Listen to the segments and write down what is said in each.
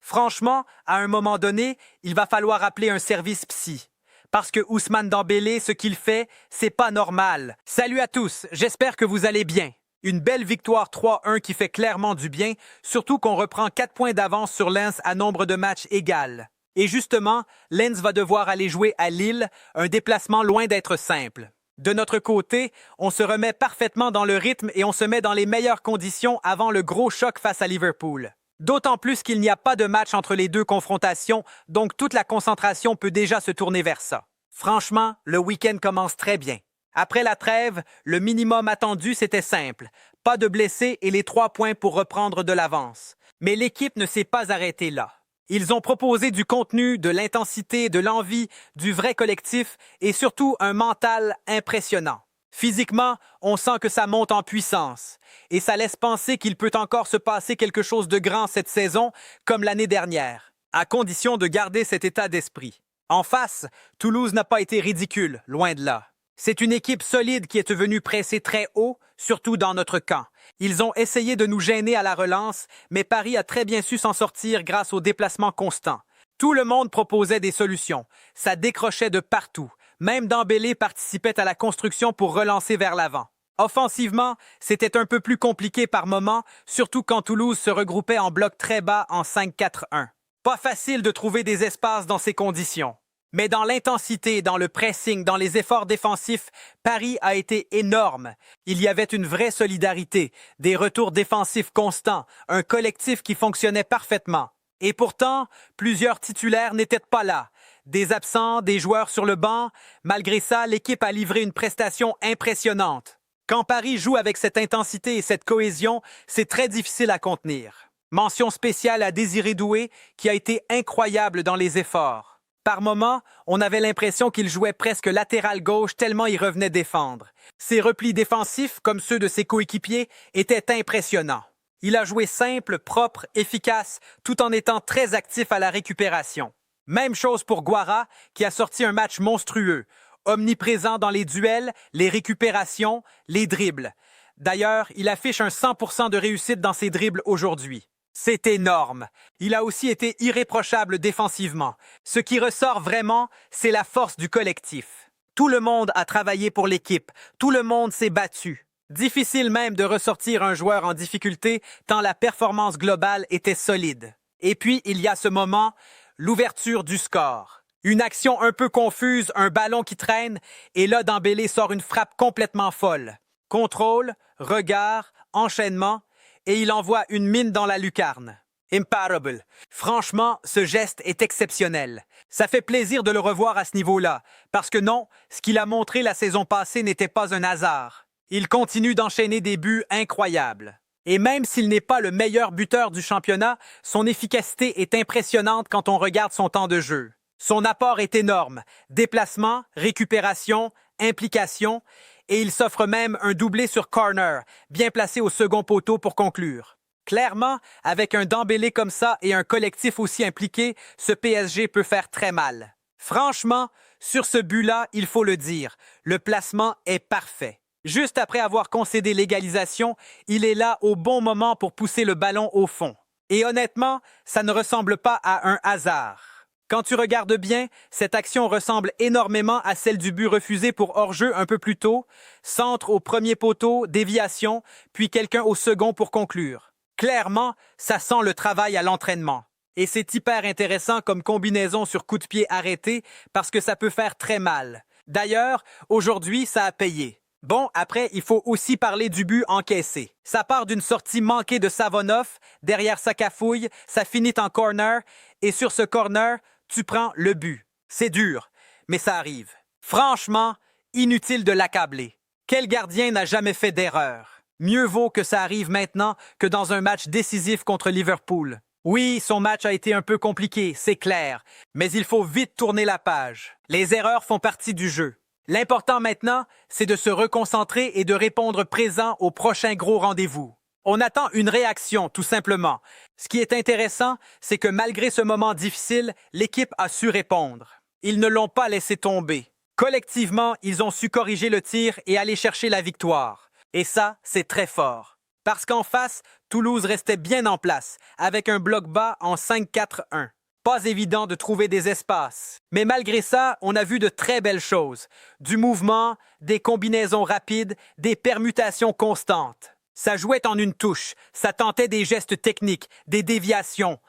Franchement, à un moment donné, il va falloir appeler un service psy. Parce que Ousmane Dembélé, ce qu'il fait, c'est pas normal. Salut à tous, j'espère que vous allez bien. Une belle victoire 3-1 qui fait clairement du bien, surtout qu'on reprend 4 points d'avance sur Lens à nombre de matchs égal. Et justement, Lens va devoir aller jouer à Lille, un déplacement loin d'être simple. De notre côté, on se remet parfaitement dans le rythme et on se met dans les meilleures conditions avant le gros choc face à Liverpool. D'autant plus qu'il n'y a pas de match entre les deux confrontations, donc toute la concentration peut déjà se tourner vers ça. Franchement, le week-end commence très bien. Après la trêve, le minimum attendu, c'était simple. Pas de blessés et les 3 points pour reprendre de l'avance. Mais l'équipe ne s'est pas arrêtée là. Ils ont proposé du contenu, de l'intensité, de l'envie, du vrai collectif et surtout un mental impressionnant. Physiquement, on sent que ça monte en puissance et ça laisse penser qu'il peut encore se passer quelque chose de grand cette saison comme l'année dernière, à condition de garder cet état d'esprit. En face, Toulouse n'a pas été ridicule, loin de là. C'est une équipe solide qui est venue presser très haut, surtout dans notre camp. Ils ont essayé de nous gêner à la relance, mais Paris a très bien su s'en sortir grâce aux déplacements constants. Tout le monde proposait des solutions. Ça décrochait de partout. Même Dembélé participait à la construction pour relancer vers l'avant. Offensivement, c'était un peu plus compliqué par moments, surtout quand Toulouse se regroupait en bloc très bas en 5-4-1. Pas facile de trouver des espaces dans ces conditions. Mais dans l'intensité, dans le pressing, dans les efforts défensifs, Paris a été énorme. Il y avait une vraie solidarité, des retours défensifs constants, un collectif qui fonctionnait parfaitement. Et pourtant, plusieurs titulaires n'étaient pas là. Des absents, des joueurs sur le banc. Malgré ça, l'équipe a livré une prestation impressionnante. Quand Paris joue avec cette intensité et cette cohésion, c'est très difficile à contenir. Mention spéciale à Désiré Doué, qui a été incroyable dans les efforts. Par moments, on avait l'impression qu'il jouait presque latéral gauche tellement il revenait défendre. Ses replis défensifs, comme ceux de ses coéquipiers, étaient impressionnants. Il a joué simple, propre, efficace, tout en étant très actif à la récupération. Même chose pour Guara, qui a sorti un match monstrueux, omniprésent dans les duels, les récupérations, les dribbles. D'ailleurs, il affiche un 100% de réussite dans ses dribbles aujourd'hui. C'est énorme. Il a aussi été irréprochable défensivement. Ce qui ressort vraiment, c'est la force du collectif. Tout le monde a travaillé pour l'équipe, tout le monde s'est battu. Difficile même de ressortir un joueur en difficulté tant la performance globale était solide. Et puis, il y a ce moment, l'ouverture du score. Une action un peu confuse, un ballon qui traîne, et là, Dembélé sort une frappe complètement folle. Contrôle, regard, enchaînement, et il envoie une mine dans la lucarne. Imparable. Franchement, ce geste est exceptionnel. Ça fait plaisir de le revoir à ce niveau-là, parce que non, ce qu'il a montré la saison passée n'était pas un hasard. Il continue d'enchaîner des buts incroyables. Et même s'il n'est pas le meilleur buteur du championnat, son efficacité est impressionnante quand on regarde son temps de jeu. Son apport est énorme. Déplacement, récupération, implication, et il s'offre même un doublé sur corner, bien placé au second poteau pour conclure. Clairement, avec un Dembélé comme ça et un collectif aussi impliqué, ce PSG peut faire très mal. Franchement, sur ce but-là, il faut le dire, le placement est parfait. Juste après avoir concédé l'égalisation, il est là au bon moment pour pousser le ballon au fond. Et honnêtement, ça ne ressemble pas à un hasard. Quand tu regardes bien, cette action ressemble énormément à celle du but refusé pour hors-jeu un peu plus tôt, centre au premier poteau, déviation, puis quelqu'un au second pour conclure. Clairement, ça sent le travail à l'entraînement. Et c'est hyper intéressant comme combinaison sur coup de pied arrêté parce que ça peut faire très mal. D'ailleurs, aujourd'hui, ça a payé. Bon, après, il faut aussi parler du but encaissé. Ça part d'une sortie manquée de Savonov, derrière sa cafouille, ça finit en corner, et sur ce corner, tu prends le but. C'est dur, mais ça arrive. Franchement, inutile de l'accabler. Quel gardien n'a jamais fait d'erreur? Mieux vaut que ça arrive maintenant que dans un match décisif contre Liverpool. Oui, son match a été un peu compliqué, c'est clair, mais il faut vite tourner la page. Les erreurs font partie du jeu. L'important maintenant, c'est de se reconcentrer et de répondre présent au prochain gros rendez-vous. On attend une réaction, tout simplement. Ce qui est intéressant, c'est que malgré ce moment difficile, l'équipe a su répondre. Ils ne l'ont pas laissé tomber. Collectivement, ils ont su corriger le tir et aller chercher la victoire. Et ça, c'est très fort. Parce qu'en face, Toulouse restait bien en place, avec un bloc bas en 5-4-1. Pas évident de trouver des espaces. Mais malgré ça, on a vu de très belles choses. Du mouvement, des combinaisons rapides, des permutations constantes. Ça jouait en une touche, ça tentait des gestes techniques, des déviations.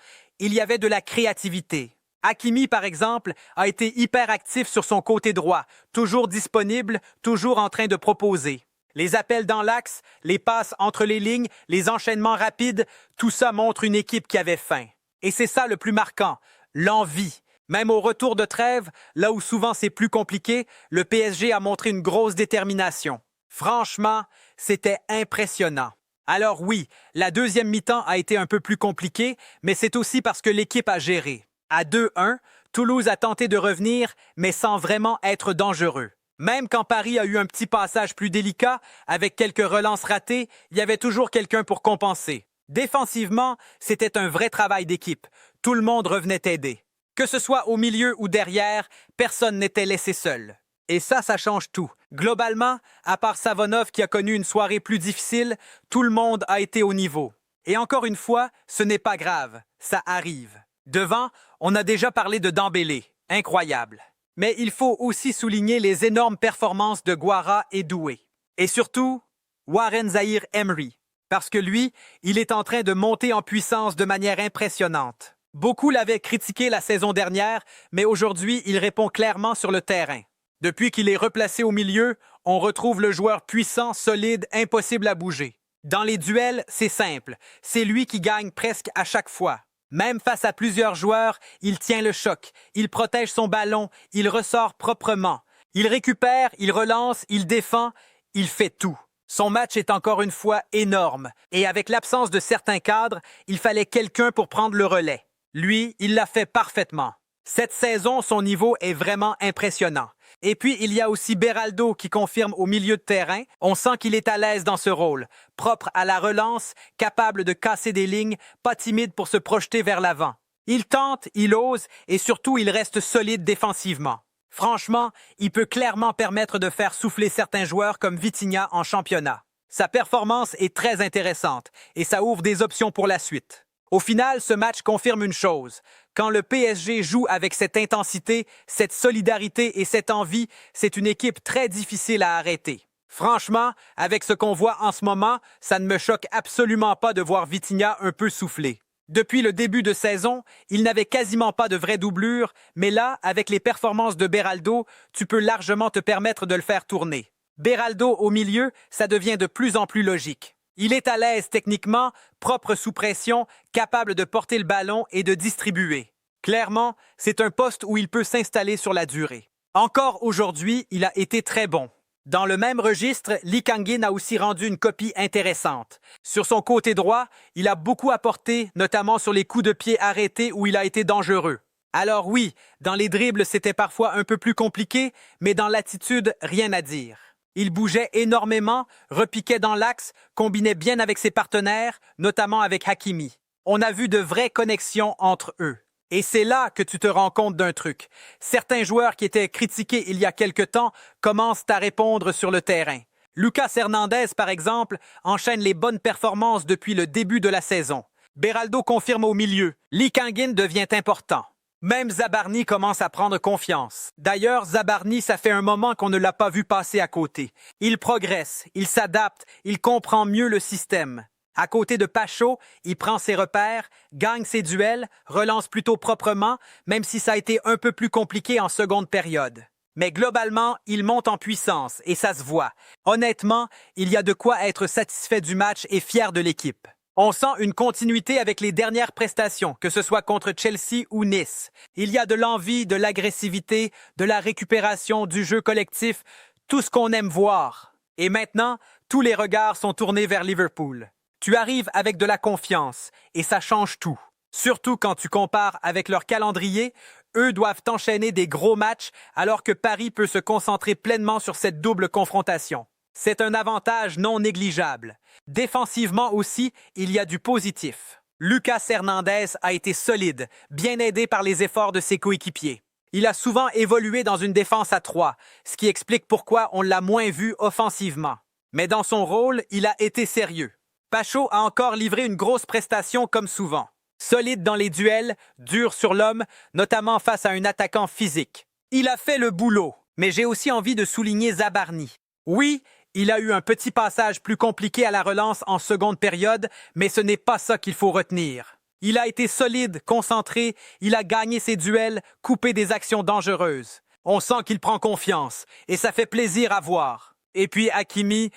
Il y avait de la créativité. Hakimi, par exemple, a été hyper actif sur son côté droit, toujours disponible, toujours en train de proposer. Les appels dans l'axe, les passes entre les lignes, les enchaînements rapides, tout ça montre une équipe qui avait faim. Et c'est ça le plus marquant, l'envie. Même au retour de trêve, là où souvent c'est plus compliqué, le PSG a montré une grosse détermination. Franchement, c'était impressionnant. Alors oui, la deuxième mi-temps a été un peu plus compliquée, mais c'est aussi parce que l'équipe a géré. À 2-1, Toulouse a tenté de revenir, mais sans vraiment être dangereux. Même quand Paris a eu un petit passage plus délicat, avec quelques relances ratées, il y avait toujours quelqu'un pour compenser. Défensivement, c'était un vrai travail d'équipe. Tout le monde revenait aider. Que ce soit au milieu ou derrière, personne n'était laissé seul. Et ça change tout. Globalement, à part Savonov qui a connu une soirée plus difficile, tout le monde a été au niveau. Et encore une fois, ce n'est pas grave, ça arrive. Devant, on a déjà parlé de Dembélé. Incroyable. Mais il faut aussi souligner les énormes performances de Guara et Doué. Et surtout, Warren Zahir Emery. Parce que lui, il est en train de monter en puissance de manière impressionnante. Beaucoup l'avaient critiqué la saison dernière, mais aujourd'hui, il répond clairement sur le terrain. Depuis qu'il est replacé au milieu, on retrouve le joueur puissant, solide, impossible à bouger. Dans les duels, c'est simple. C'est lui qui gagne presque à chaque fois. Même face à plusieurs joueurs, il tient le choc, il protège son ballon, il ressort proprement. Il récupère, il relance, il défend, il fait tout. Son match est encore une fois énorme, et avec l'absence de certains cadres, il fallait quelqu'un pour prendre le relais. Lui, il l'a fait parfaitement. Cette saison, son niveau est vraiment impressionnant. Et puis, il y a aussi Beraldo qui confirme au milieu de terrain. On sent qu'il est à l'aise dans ce rôle, propre à la relance, capable de casser des lignes, pas timide pour se projeter vers l'avant. Il tente, il ose et surtout, il reste solide défensivement. Franchement, il peut clairement permettre de faire souffler certains joueurs comme Vitinha en championnat. Sa performance est très intéressante et ça ouvre des options pour la suite. Au final, ce match confirme une chose. Quand le PSG joue avec cette intensité, cette solidarité et cette envie, c'est une équipe très difficile à arrêter. Franchement, avec ce qu'on voit en ce moment, ça ne me choque absolument pas de voir Vitinha un peu souffler. Depuis le début de saison, il n'avait quasiment pas de vraie doublure, mais là, avec les performances de Beraldo, tu peux largement te permettre de le faire tourner. Beraldo au milieu, ça devient de plus en plus logique. Il est à l'aise techniquement, propre sous pression, capable de porter le ballon et de distribuer. Clairement, c'est un poste où il peut s'installer sur la durée. Encore aujourd'hui, il a été très bon. Dans le même registre, Lee Kang-in a aussi rendu une copie intéressante. Sur son côté droit, il a beaucoup apporté, notamment sur les coups de pied arrêtés où il a été dangereux. Alors oui, dans les dribbles, c'était parfois un peu plus compliqué, mais dans l'attitude, rien à dire. Il bougeait énormément, repiquait dans l'axe, combinait bien avec ses partenaires, notamment avec Hakimi. On a vu de vraies connexions entre eux. Et c'est là que tu te rends compte d'un truc. Certains joueurs qui étaient critiqués il y a quelque temps commencent à répondre sur le terrain. Lucas Hernandez, par exemple, enchaîne les bonnes performances depuis le début de la saison. Beraldo confirme au milieu. Lee Kang-in devient important. Même Zabarni commence à prendre confiance. D'ailleurs, Zabarni, ça fait un moment qu'on ne l'a pas vu passer à côté. Il progresse, il s'adapte, il comprend mieux le système. À côté de Pacho, il prend ses repères, gagne ses duels, relance plutôt proprement, même si ça a été un peu plus compliqué en seconde période. Mais globalement, il monte en puissance et ça se voit. Honnêtement, il y a de quoi être satisfait du match et fier de l'équipe. On sent une continuité avec les dernières prestations, que ce soit contre Chelsea ou Nice. Il y a de l'envie, de l'agressivité, de la récupération, du jeu collectif, tout ce qu'on aime voir. Et maintenant, tous les regards sont tournés vers Liverpool. Tu arrives avec de la confiance, et ça change tout. Surtout quand tu compares avec leur calendrier, eux doivent enchaîner des gros matchs alors que Paris peut se concentrer pleinement sur cette double confrontation. C'est un avantage non négligeable. Défensivement aussi, il y a du positif. Lucas Hernandez a été solide, bien aidé par les efforts de ses coéquipiers. Il a souvent évolué dans une défense à 3, ce qui explique pourquoi on l'a moins vu offensivement. Mais dans son rôle, il a été sérieux. Pacho a encore livré une grosse prestation comme souvent. Solide dans les duels, dur sur l'homme, notamment face à un attaquant physique. Il a fait le boulot, mais j'ai aussi envie de souligner Zabarni. Oui, il a eu un petit passage plus compliqué à la relance en seconde période, mais ce n'est pas ça qu'il faut retenir. Il a été solide, concentré, il a gagné ses duels, coupé des actions dangereuses. On sent qu'il prend confiance, et ça fait plaisir à voir. Et puis Hakimi,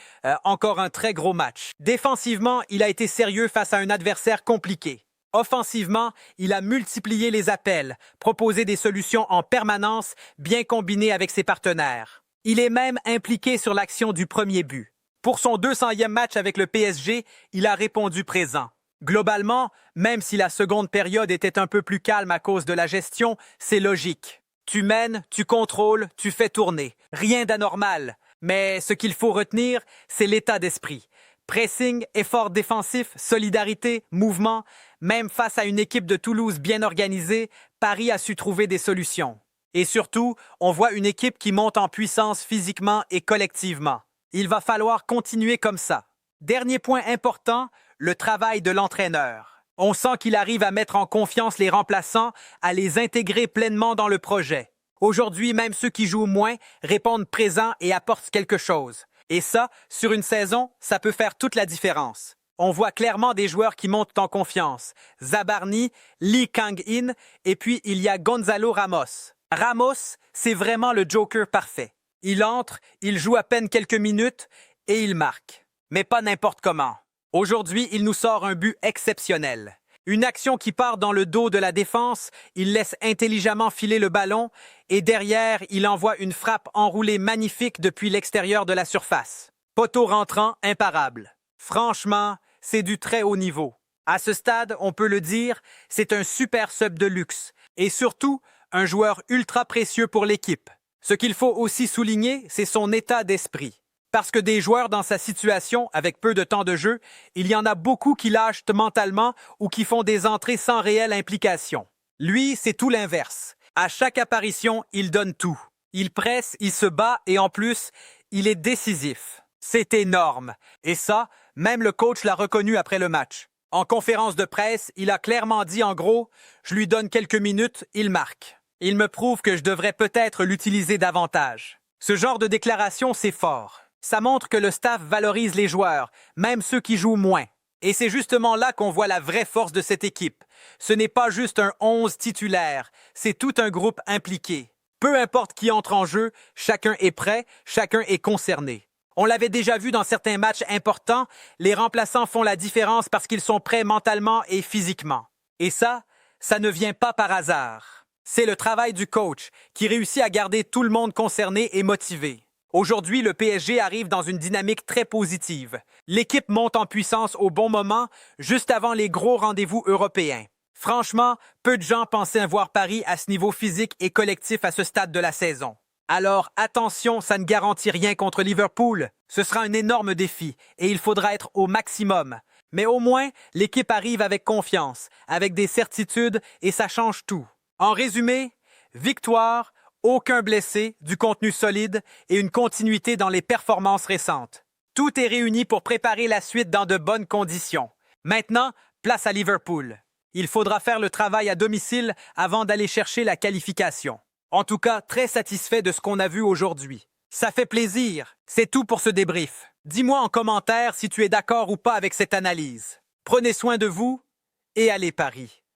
encore un très gros match. Défensivement, il a été sérieux face à un adversaire compliqué. Offensivement, il a multiplié les appels, proposé des solutions en permanence, bien combinées avec ses partenaires. Il est même impliqué sur l'action du premier but. Pour son 200e match avec le PSG, il a répondu présent. Globalement, même si la seconde période était un peu plus calme à cause de la gestion, c'est logique. Tu mènes, tu contrôles, tu fais tourner. Rien d'anormal. Mais ce qu'il faut retenir, c'est l'état d'esprit. Pressing, effort défensif, solidarité, mouvement. Même face à une équipe de Toulouse bien organisée, Paris a su trouver des solutions. Et surtout, on voit une équipe qui monte en puissance physiquement et collectivement. Il va falloir continuer comme ça. Dernier point important, le travail de l'entraîneur. On sent qu'il arrive à mettre en confiance les remplaçants, à les intégrer pleinement dans le projet. Aujourd'hui, même ceux qui jouent moins répondent présents et apportent quelque chose. Et ça, sur une saison, ça peut faire toute la différence. On voit clairement des joueurs qui montent en confiance. Zabarni, Lee Kang-in, et puis il y a Gonzalo Ramos. Ramos, c'est vraiment le joker parfait. Il entre, il joue à peine quelques minutes et il marque. Mais pas n'importe comment. Aujourd'hui, il nous sort un but exceptionnel. Une action qui part dans le dos de la défense, il laisse intelligemment filer le ballon et derrière, il envoie une frappe enroulée magnifique depuis l'extérieur de la surface. Poteau rentrant, imparable. Franchement, c'est du très haut niveau. À ce stade, on peut le dire, c'est un super sub de luxe et surtout, un joueur ultra précieux pour l'équipe. Ce qu'il faut aussi souligner, c'est son état d'esprit. Parce que des joueurs dans sa situation, avec peu de temps de jeu, il y en a beaucoup qui lâchent mentalement ou qui font des entrées sans réelle implication. Lui, c'est tout l'inverse. À chaque apparition, il donne tout. Il presse, il se bat et en plus, il est décisif. C'est énorme. Et ça, même le coach l'a reconnu après le match. En conférence de presse, il a clairement dit en gros « Je lui donne quelques minutes, il marque ». Il me prouve que je devrais peut-être l'utiliser davantage. Ce genre de déclaration, c'est fort. Ça montre que le staff valorise les joueurs, même ceux qui jouent moins. Et c'est justement là qu'on voit la vraie force de cette équipe. Ce n'est pas juste un 11 titulaire, c'est tout un groupe impliqué. Peu importe qui entre en jeu, chacun est prêt, chacun est concerné. On l'avait déjà vu dans certains matchs importants, les remplaçants font la différence parce qu'ils sont prêts mentalement et physiquement. Et ça ne vient pas par hasard. C'est le travail du coach qui réussit à garder tout le monde concerné et motivé. Aujourd'hui, le PSG arrive dans une dynamique très positive. L'équipe monte en puissance au bon moment, juste avant les gros rendez-vous européens. Franchement, peu de gens pensaient voir Paris à ce niveau physique et collectif à ce stade de la saison. Alors attention, ça ne garantit rien contre Liverpool. Ce sera un énorme défi et il faudra être au maximum. Mais au moins, l'équipe arrive avec confiance, avec des certitudes et ça change tout. En résumé, victoire, aucun blessé, du contenu solide et une continuité dans les performances récentes. Tout est réuni pour préparer la suite dans de bonnes conditions. Maintenant, place à Liverpool. Il faudra faire le travail à domicile avant d'aller chercher la qualification. En tout cas, très satisfait de ce qu'on a vu aujourd'hui. Ça fait plaisir. C'est tout pour ce débrief. Dis-moi en commentaire si tu es d'accord ou pas avec cette analyse. Prenez soin de vous et allez Paris.